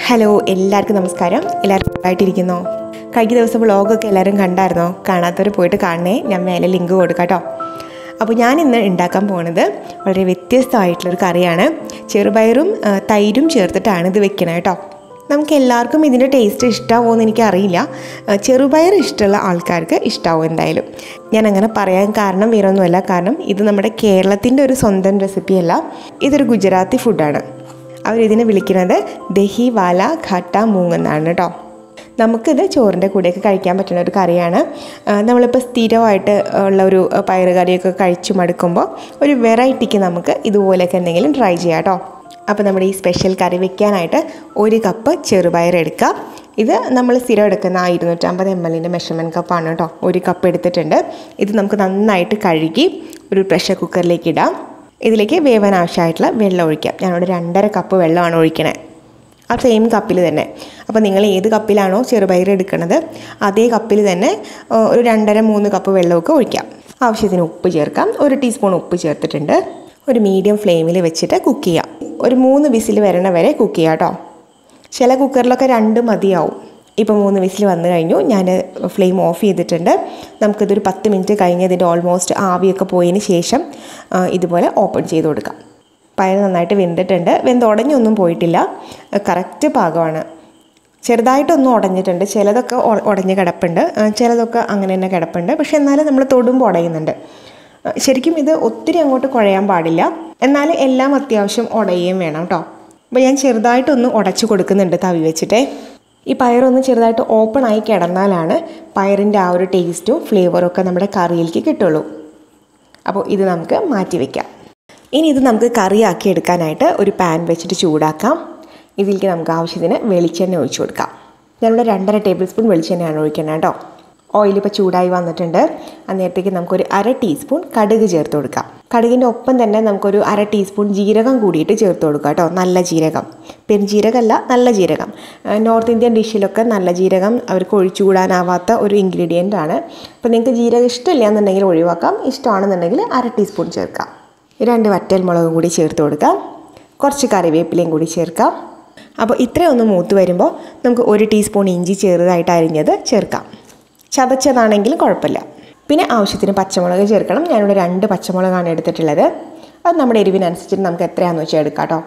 Hello, എല്ലാവർക്കും നമസ്കാരം. എല്ലാവർക്കും സുഖമായിട്ടിരിക്കുന്നോ? കഴിഞ്ഞ ദിവസം വ്ളോഗൊക്കെ എല്ലാവരും കണ്ടായിരുന്നോ? കാണാത്തവർ പോയിട്ട് കാണണേ, ഞാൻ മേലെ ലിങ്ക് കൊടുക്കാം കേട്ടോ. അപ്പോൾ ഞാൻ ഇന്ന് ഉണ്ടാക്കാൻ പോകുന്നത് വളരെ വ്യത്യസ്തമായിട്ടുള്ളൊരു കറിയാണ്. ചെറുപയറും തൈരും ചേർത്തിട്ടാണ് ഇത് വെക്കണത് കേട്ടോ. നമുക്ക് എല്ലാവർക്കും ഇതിൻ്റെ ടേസ്റ്റ് ഇഷ്ടമാവുമോ എന്ന് എനിക്കറിയില്ല. ചെറുപയർ ഇഷ്ടമുള്ള ആൾക്കാർക്ക് ഇഷ്ടമാവും എന്തായാലും. ഞാൻ അങ്ങനെ പറയാൻ കാരണം വേറൊന്നുമല്ല, കാരണം ഇത് നമ്മുടെ കേരളത്തിൻ്റെ ഒരു സ്വന്തം റെസിപ്പിയല്ല, ഇതൊരു ഗുജറാത്തി ഫുഡാണ്. അവരിതിനെ വിളിക്കുന്നത് ദഹി വാല ഖട്ട മൂങ് എന്നാണ് കേട്ടോ. നമുക്കിത് ചോറിൻ്റെ കൂടെയൊക്കെ കഴിക്കാൻ പറ്റുന്ന ഒരു കറിയാണ്. നമ്മളിപ്പോൾ സ്ഥിരമായിട്ട് ഉള്ള ഒരു പയറ് കറിയൊക്കെ കഴിച്ചു മടുക്കുമ്പോൾ ഒരു വെറൈറ്റിക്ക് നമുക്ക് ഇതുപോലെയൊക്കെ എന്തെങ്കിലും ട്രൈ ചെയ്യാം കേട്ടോ. അപ്പോൾ നമ്മുടെ ഈ സ്പെഷ്യൽ കറി വെക്കാനായിട്ട് 1 കപ്പ് ചെറുപയർ എടുക്കാം. ഇത് നമ്മൾ സ്ഥിരം എടുക്കുന്ന 250 ml മെഷർമെൻറ്റ് കപ്പാണ് കേട്ടോ. 1 കപ്പ് എടുത്തിട്ടുണ്ട്. ഇത് നമുക്ക് നന്നായിട്ട് കഴുകി ഒരു പ്രഷർ കുക്കറിലേക്ക് ഇടാം. ഇതിലേക്ക് വേവാൻ ആവശ്യമായിട്ടുള്ള വെള്ളം ഒഴിക്കാം. ഞാനിവിടെ 2.5 കപ്പ് വെള്ളമാണ് ഒഴിക്കണേ, ആ സെയിം കപ്പിൽ തന്നെ. അപ്പോൾ നിങ്ങൾ ഏത് കപ്പിലാണോ ചെറുപയർ എടുക്കുന്നത് അതേ കപ്പിൽ തന്നെ ഒരു 2.5-3 കപ്പ് വെള്ളമൊക്കെ ഒഴിക്കാം. ആവശ്യത്തിന് ഉപ്പ് ചേർക്കാം. 1 ടീസ്പൂൺ ഉപ്പ് ചേർത്തിട്ടുണ്ട്. ഒരു മീഡിയം ഫ്ലെയിമിൽ വെച്ചിട്ട് കുക്ക് ചെയ്യാം. ഒരു 3 വിസിൽ വരണ വരെ കുക്ക് ചെയ്യാം കേട്ടോ. ചില കുക്കറിലൊക്കെ 2 മതിയാവും. ഇപ്പോൾ 3 വിസിൽ വന്നു കഴിഞ്ഞു. ഞാൻ ഫ്ലെയിം ഓഫ് ചെയ്തിട്ടുണ്ട്. നമുക്കിതൊരു 10 മിനിറ്റ് കഴിഞ്ഞ് ഇതിൻ്റെ ഓൾമോസ്റ്റ് ആവിയൊക്കെ പോയതിന് ശേഷം ഇതുപോലെ ഓപ്പൺ ചെയ്ത് കൊടുക്കാം. പയർ നന്നായിട്ട് വെന്തിട്ടുണ്ട്. വെന്തുടഞ്ഞൊന്നും പോയിട്ടില്ല, കറക്റ്റ് പാകമാണ്. ചെറുതായിട്ടൊന്നും ഉടഞ്ഞിട്ടുണ്ട്, ചിലതൊക്കെ ഉടഞ്ഞ് കിടപ്പുണ്ട്, ചിലതൊക്കെ അങ്ങനെ തന്നെ കിടപ്പുണ്ട്. പക്ഷെ എന്നാലും നമ്മൾ തൊടുമ്പോൾ ഉടയുന്നുണ്ട്. ശരിക്കും ഇത് ഒത്തിരി അങ്ങോട്ട് കുഴയാൻ പാടില്ല, എന്നാൽ എല്ലാം അത്യാവശ്യം ഉടയുകയും വേണം കേട്ടോ. അപ്പോൾ ഞാൻ ചെറുതായിട്ടൊന്ന് ഉടച്ചു കൊടുക്കുന്നുണ്ട് തവി വെച്ചിട്ടേ. ഈ പയറൊന്ന് ചെറുതായിട്ട് ഓപ്പൺ ആയി കിടന്നാലാണ് പയറിൻ്റെ ആ ഒരു ടേസ്റ്റും ഫ്ലേവറും ഒക്കെ നമ്മുടെ കറിയിലേക്ക് കിട്ടുള്ളൂ. അപ്പോൾ ഇത് നമുക്ക് മാറ്റി വയ്ക്കാം. ഇനി ഇത് നമുക്ക് കറിയാക്കി എടുക്കാനായിട്ട് ഒരു പാൻ വെച്ചിട്ട് ചൂടാക്കാം. ഇതിലേക്ക് നമുക്ക് ആവശ്യത്തിന് വെളിച്ചെണ്ണ ഒഴിച്ചു കൊടുക്കാം. ഞാനിവിടെ 2.5 ടേബിൾ സ്പൂൺ വെളിച്ചെണ്ണയാണ് ഒഴിക്കുന്നത് കേട്ടോ. ഓയിൽ ഇപ്പോൾ ചൂടായി വന്നിട്ടുണ്ട്. അന്നേരത്തേക്ക് നമുക്കൊരു 1/2 ടീസ്പൂൺ കടുക് ചേർത്ത് കൊടുക്കാം. കടുകിൻ്റെ ഒപ്പം തന്നെ നമുക്കൊരു 1/2 ടീസ്പൂൺ ജീരകം കൂടിയിട്ട് ചേർത്ത് കൊടുക്കാം കേട്ടോ. നല്ല ജീരകം, പെരുംജീരകമല്ല, നല്ല ജീരകം. നോർത്ത് ഇന്ത്യൻ ഡിഷിലൊക്കെ നല്ല ജീരകം അവർക്ക് ഒഴിച്ചുകൂടാനാവാത്ത ഒരു ഇൻഗ്രീഡിയൻ്റ് ആണ്. അപ്പോൾ നിങ്ങൾക്ക് ജീരകം ഇഷ്ടമില്ല എന്നുണ്ടെങ്കിൽ ഒഴിവാക്കാം, ഇഷ്ടമാണെന്നുണ്ടെങ്കിൽ 1/2 ടീസ്പൂൺ ചേർക്കാം. 2 വറ്റൽ മുളക് കൂടി ചേർത്ത് കൊടുക്കാം. കുറച്ച് കറിവേപ്പിലയും കൂടി ചേർക്കാം. അപ്പോൾ ഇത്രയൊന്ന് മൂത്ത് വരുമ്പോൾ നമുക്ക് 1 ടീസ്പൂൺ ഇഞ്ചി ചെറുതായിട്ട് അരിഞ്ഞത് ചേർക്കാം. ചതച്ചതാണെങ്കിലും കുഴപ്പമില്ല. പിന്നെ ആവശ്യത്തിന് പച്ചമുളക് ചേർക്കണം. ഞാനിവിടെ 2 പച്ചമുളകാണ് എടുത്തിട്ടുള്ളത്. അത് നമ്മുടെ എരിവിനനുസരിച്ചിട്ട് നമുക്ക് എത്രയാണെന്ന് വെച്ചാൽ എടുക്കാം കേട്ടോ.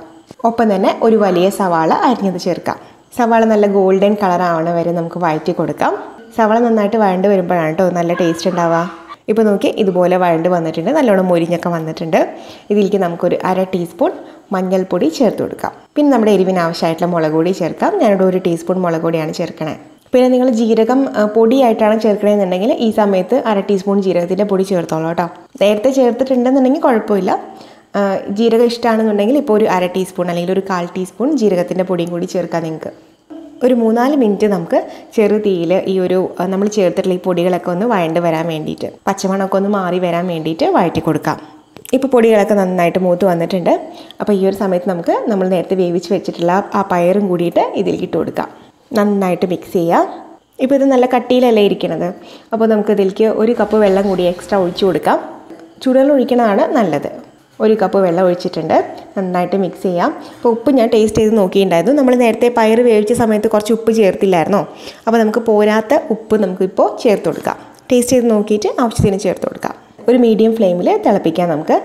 ഒപ്പം തന്നെ ഒരു വലിയ സവാള അരിഞ്ഞത് ചേർക്കാം. സവാള നല്ല ഗോൾഡൻ കളറാവണ വരെ നമുക്ക് വഴറ്റി കൊടുക്കാം. സവാള നന്നായിട്ട് വഴണ്ട് വരുമ്പോഴാണ് കേട്ടോ നല്ല ടേസ്റ്റ് ഉണ്ടാവുക. ഇപ്പോൾ നോക്കി ഇതുപോലെ വഴണ്ട് വന്നിട്ടുണ്ട്, നല്ലോണം മൊരിഞ്ഞൊക്കെ വന്നിട്ടുണ്ട്. ഇതിലേക്ക് നമുക്കൊരു 1/2 ടീസ്പൂൺ മഞ്ഞൾപ്പൊടി ചേർത്ത് കൊടുക്കാം. പിന്നെ നമ്മുടെ എരിവിന് ആവശ്യമായിട്ടുള്ള മുളക് പൊടി ചേർക്കാം. ഞാനിവിടെ 1 ടീസ്പൂൺ മുളക് പൊടിയാണ് ചേർക്കണേ. പിന്നെ നിങ്ങൾ ജീരകം പൊടിയായിട്ടാണ് ചേർക്കണമെന്നുണ്ടെങ്കിൽ ഈ സമയത്ത് 1/2 ടീസ്പൂൺ ജീരകത്തിൻ്റെ പൊടി ചേർത്തോളൂ കേട്ടോ. നേരത്തെ ചേർത്തിട്ടുണ്ടെന്നുണ്ടെങ്കിൽ കുഴപ്പമില്ല. ജീരകം ഇഷ്ടമാണെന്നുണ്ടെങ്കിൽ ഇപ്പോൾ ഒരു 1/2 ടീസ്പൂൺ അല്ലെങ്കിൽ ഒരു 1/4 ടീസ്പൂൺ ജീരകത്തിൻ്റെ പൊടിയും കൂടി ചേർക്കാം നിങ്ങൾക്ക്. ഒരു 3-4 മിനിറ്റ് നമുക്ക് ചെറു തീയിൽ ഈ ഒരു നമ്മൾ ചേർത്തിട്ടുള്ള ഈ പൊടികളൊക്കെ ഒന്ന് വഴണ്ട് വരാൻ വേണ്ടിയിട്ട്, പച്ചമണമൊക്കെ ഒന്ന് മാറി വരാൻ വേണ്ടിയിട്ട് വഴറ്റി കൊടുക്കാം. ഇപ്പോൾ പൊടികളൊക്കെ നന്നായിട്ട് മൂത്ത് വന്നിട്ടുണ്ട്. അപ്പോൾ ഈ ഒരു സമയത്ത് നമുക്ക് നമ്മൾ നേരത്തെ വേവിച്ച് വെച്ചിട്ടുള്ള ആ പയറും കൂടിയിട്ട് ഇതിലേക്ക് ഇട്ട് കൊടുക്കാം. നന്നായിട്ട് മിക്സ് ചെയ്യാം. ഇപ്പോൾ ഇത് നല്ല കട്ടിയിലല്ലേ ഇരിക്കുന്നത്, അപ്പോൾ നമുക്ക് ഇതിലേക്ക് 1 കപ്പ് വെള്ളം കൂടി എക്സ്ട്രാ ഒഴിച്ചു കൊടുക്കാം. ചൂടുവെള്ളം ഒഴിക്കണതാണ് നല്ലത്. 1 കപ്പ് വെള്ളം ഒഴിച്ചിട്ടുണ്ട്. നന്നായിട്ട് മിക്സ് ചെയ്യാം. അപ്പോൾ ഉപ്പ് ഞാൻ ടേസ്റ്റ് ചെയ്ത് നോക്കിയിട്ടുണ്ടായിരുന്നു. നമ്മൾ നേരത്തെ പയർ വേവിച്ച സമയത്ത് കുറച്ച് ഉപ്പ് ചേർത്തില്ലായിരുന്നോ, അപ്പോൾ നമുക്ക് പോരാത്ത ഉപ്പ് നമുക്കിപ്പോൾ ചേർത്ത് കൊടുക്കാം. ടേസ്റ്റ് ചെയ്ത് നോക്കിയിട്ട് ആവശ്യത്തിന് ചേർത്ത് കൊടുക്കാം. ഒരു മീഡിയം ഫ്ലെയിമിൽ തിളപ്പിക്കാം. നമുക്ക്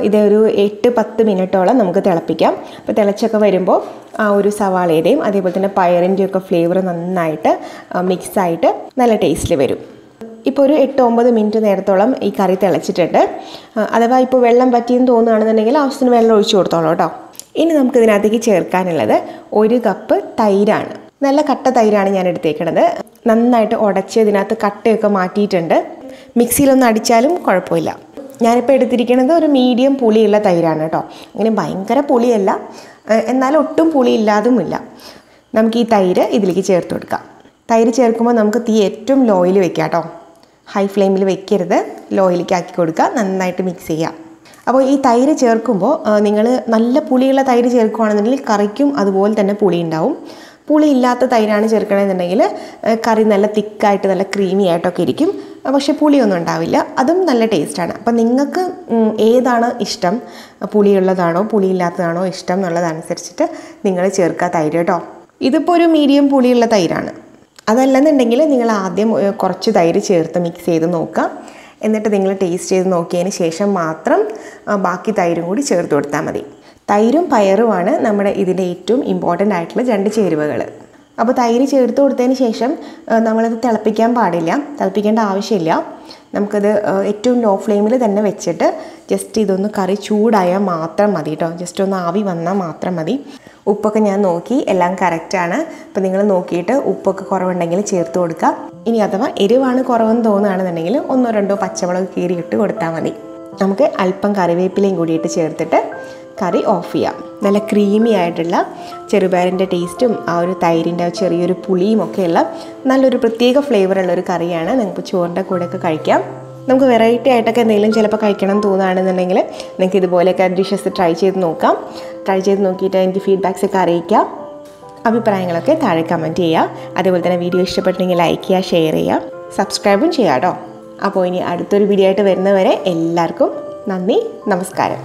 ഇതൊരു 8-10 മിനിറ്റോളം നമുക്ക് തിളപ്പിക്കാം. അപ്പോൾ തിളച്ചൊക്കെ വരുമ്പോൾ ആ ഒരു സവാളയുടെയും അതേപോലെ തന്നെ പയറിൻ്റെയൊക്കെ ഫ്ലേവർ നന്നായിട്ട് മിക്സായിട്ട് നല്ല ടേസ്റ്റിൽ വരും. ഇപ്പോൾ ഒരു 8-9 മിനിറ്റ് നേരത്തോളം ഈ കറി തിളച്ചിട്ടുണ്ട്. അഥവാ ഇപ്പോൾ വെള്ളം പറ്റിയെന്ന് തോന്നുകയാണെന്നുണ്ടെങ്കിൽ ആവശ്യത്തിന് വെള്ളം ഒഴിച്ചു കൊടുത്തോളൂ കേട്ടോ. ഇനി നമുക്കിതിനകത്തേക്ക് ചേർക്കാനുള്ളത് 1 കപ്പ് തൈരാണ്. നല്ല കട്ട തൈരാണ് ഞാൻ എടുത്തേക്കണത്. നന്നായിട്ട് ഉടച്ച് ഇതിനകത്ത് കട്ടയൊക്കെ മാറ്റിയിട്ടുണ്ട്. മിക്സിയിലൊന്നും അടിച്ചാലും കുഴപ്പമില്ല. ഞാനിപ്പോൾ എടുത്തിരിക്കുന്നത് ഒരു മീഡിയം പുളിയുള്ള തൈരാണ് കേട്ടോ. അങ്ങനെ ഭയങ്കര പുളിയല്ല, എന്നാലും ഒട്ടും പുളി ഇല്ലാതുമില്ല. നമുക്ക് ഈ തൈര് ഇതിലേക്ക് ചേർത്ത് കൊടുക്കാം. തൈര് ചേർക്കുമ്പോൾ നമുക്ക് തീ ഏറ്റവും ലോയിൽ വെക്കാം കേട്ടോ. ഹൈ ഫ്ലെയിമിൽ വെക്കരുത്, ലോയിലേക്ക് ആക്കി കൊടുക്കുക. നന്നായിട്ട് മിക്സ് ചെയ്യാം. അപ്പോൾ ഈ തൈര് ചേർക്കുമ്പോൾ നിങ്ങൾ നല്ല പുളിയുള്ള തൈര് ചേർക്കുകയാണെന്നുണ്ടെങ്കിൽ കറിക്കും അതുപോലെ തന്നെ പുളി ഉണ്ടാവും. പുളി ഇല്ലാത്ത തൈരാണ് ചേർക്കണമെന്നുണ്ടെങ്കിൽ കറി നല്ല തിക്കായിട്ട് നല്ല ക്രീമി ആയിട്ടൊക്കെ ഇരിക്കും. പക്ഷേ പുളിയൊന്നും ഉണ്ടാവില്ല, അതും നല്ല ടേസ്റ്റാണ്. അപ്പം നിങ്ങൾക്ക് ഏതാണ് ഇഷ്ടം, പുളിയുള്ളതാണോ പുളിയില്ലാത്തതാണോ ഇഷ്ടം എന്നുള്ളതനുസരിച്ചിട്ട് നിങ്ങൾ ചേർക്കുക തൈര് കേട്ടോ. ഇതിപ്പോൾ ഒരു മീഡിയം പുളിയുള്ള തൈരാണ്. അതല്ലെന്നുണ്ടെങ്കിൽ നിങ്ങൾ ആദ്യം കുറച്ച് തൈര് ചേർത്ത് മിക്സ് ചെയ്ത് നോക്കുക. എന്നിട്ട് നിങ്ങൾ ടേസ്റ്റ് ചെയ്ത് നോക്കിയതിന് ശേഷം മാത്രം ബാക്കി തൈരും കൂടി ചേർത്ത് കൊടുത്താൽ മതി. തൈരും പയറുമാണ് നമ്മുടെ ഇതിൻ്റെ ഏറ്റവും ഇമ്പോർട്ടൻ്റ് ആയിട്ടുള്ള 2 ചേരുവകൾ. അപ്പോൾ തൈര് ചേർത്ത് കൊടുത്തതിന് ശേഷം നമ്മളത് തിളപ്പിക്കാൻ പാടില്ല, തിളപ്പിക്കേണ്ട ആവശ്യമില്ല. നമുക്കത് ഏറ്റവും ലോ ഫ്ലെയിമിൽ തന്നെ വെച്ചിട്ട് ജസ്റ്റ് ഇതൊന്ന് കറി ചൂടായാൽ മാത്രം മതി കേട്ടോ. ജസ്റ്റ് ഒന്ന് ആവി വന്നാൽ മാത്രം മതി. ഉപ്പൊക്കെ ഞാൻ നോക്കി, എല്ലാം കറക്റ്റാണ്. അപ്പോൾ നിങ്ങൾ നോക്കിയിട്ട് ഉപ്പൊക്കെ കുറവുണ്ടെങ്കിൽ ചേർത്ത് കൊടുക്കുക. ഇനി അഥവാ എരിവാണ് കുറവെന്ന് തോന്നുകയാണെന്നുണ്ടെങ്കിൽ 1-2 പച്ചമുളക് കീറിയിട്ട് കൊടുത്താൽ മതി. നമുക്ക് അല്പം കറിവേപ്പിലയും കൂടിയിട്ട് ചേർത്തിട്ട് കറി ഓഫ് ചെയ്യാം. നല്ല ക്രീമി ആയിട്ടുള്ള ചെറുപയറിൻ്റെ ടേസ്റ്റും ആ ഒരു തൈരിൻ്റെ ചെറിയൊരു പുളിയും ഒക്കെയുള്ള നല്ലൊരു പ്രത്യേക ഫ്ലേവറുള്ളൊരു കറിയാണ്. നിങ്ങൾക്ക് ചോറിൻ്റെ കൂടെയൊക്കെ കഴിക്കാം. നമുക്ക് വെറൈറ്റി ആയിട്ടൊക്കെ എന്തെങ്കിലും ചിലപ്പോൾ കഴിക്കണം തോന്നുകയാണെന്നുണ്ടെങ്കിൽ നിങ്ങൾക്ക് ഇതുപോലെയൊക്കെ ഡിഷസ് ട്രൈ ചെയ്ത് നോക്കാം. ട്രൈ ചെയ്ത് നോക്കിയിട്ട് എനിക്ക് ഫീഡ്ബാക്സ് ഒക്കെ അറിയിക്കാം. അഭിപ്രായങ്ങളൊക്കെ താഴെ കമൻറ്റ് ചെയ്യുക. അതേപോലെ തന്നെ വീഡിയോ ഇഷ്ടപ്പെട്ടെങ്കിൽ ലൈക്ക് ചെയ്യുക, ഷെയർ ചെയ്യുക, സബ്സ്ക്രൈബും ചെയ്യുക കേട്ടോ. അപ്പോൾ ഇനി അടുത്തൊരു വീഡിയോ ആയിട്ട് വരുന്നവരെ എല്ലാവർക്കും നന്ദി, നമസ്കാരം.